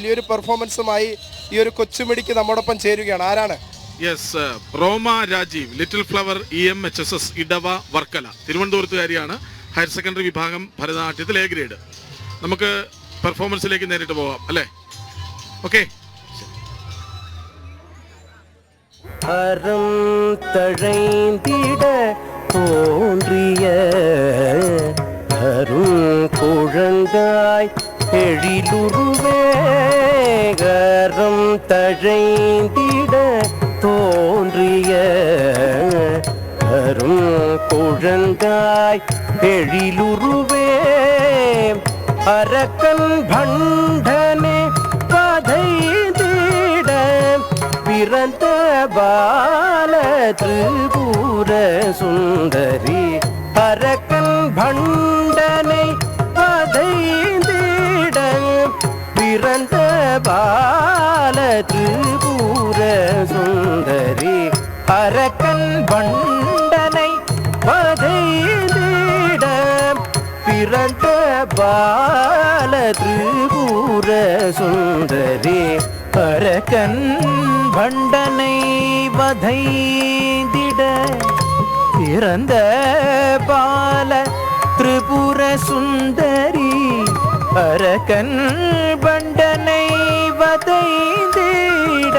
വലിയൊരു പെർഫോമൻസുമായി ഈ ഒരു കൊച്ചുമിടിക്ക് നമ്മോടൊപ്പം ചേരുകയാണ്. ആരാണ്? യെസ്, റോമ രാജീവ്, ലിറ്റിൽ ഫ്ലവർ EMHSS ഇടവ വർക്കല, തിരുവനന്തപുരത്തുകാരിയാണ്. ഹയർ സെക്കൻഡറി വിഭാഗം ഭരതനാട്യത്തിൽ A ഗ്രേഡ്. നമുക്ക് പെർഫോമൻസിലേക്ക് നേരിട്ട് പോകാം അല്ലേ? ഓക്കെ. எழிலுருவேகரம் தழைந்திட தோன்றிய அரும் குழந்தாய் எழிலுருவே அரக்கன் பண்டனே பதைந்திட பிறந்த பால திரிபுர சுந்தரி அரக்கன் பண்டனை பதைந்திட பிறந்த பால திரிபுர சுந்தரி அரக்கன் பண்டனை பதைந்திட பிறந்த பால திரிபுர சுந்தரி அரக்கன் பண்டனை வதைந்திட பிறந்த பால திரிபுர சுந்தரி அரக்கன் பண்டனை வதைந்திட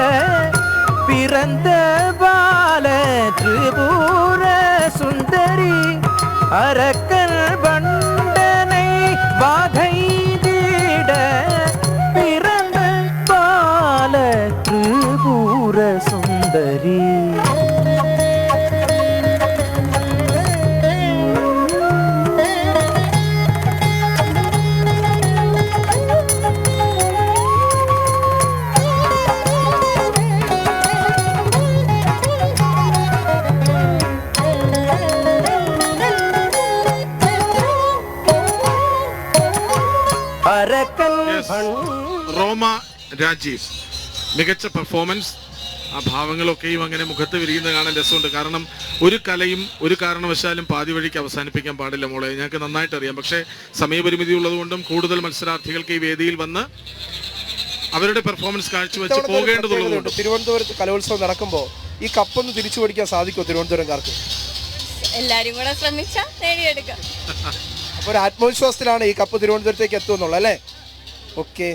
பிறந்த பால திரிபுர சுந்தரி அரக்கன் பண்டனை வதைந்திட பிறந்த பால திரிபுர சுந்தரி. റോമ രാജീവ്, മികച്ച പെർഫോമൻസ്. ആ ഭാവങ്ങളൊക്കെയും അങ്ങനെ മുഖത്ത് വിരിയുന്ന കാണാൻ രസമുണ്ട്. കാരണം ഒരു കലയും ഒരു കാരണവശാലും പാതി വഴിക്ക് അവസാനിപ്പിക്കാൻ പാടില്ല മോളെ, ഞങ്ങൾക്ക് നന്നായിട്ട് അറിയാം. പക്ഷേ സമയപരിമിതി ഉള്ളതുകൊണ്ടും കൂടുതൽ മത്സരാർത്ഥികൾക്ക് ഈ വേദിയിൽ വന്ന് അവരുടെ പെർഫോമൻസ് കാഴ്ചവെച്ച് പോകേണ്ടതുള്ളതുകൊണ്ടും തിരുവനന്തപുരത്ത് കലോത്സവം നടക്കുമ്പോൾ ഈ കപ്പൊന്ന് തിരിച്ചു പിടിക്കാൻ സാധിക്കുമോ തിരുവനന്തപുരംകാർക്ക്? എല്ലാരും കൂടെ ശ്രമിച്ചാൽ നേടിയെടുക്കാം. അപ്പോൾ ഒരു ആത്മവിശ്വാസത്തിലാണ് ഈ കപ്പ് തിരുവനന്തപുരത്തേക്ക് എത്തുമെന്നുള്ളത് അല്ലേ? ഓക്കെ.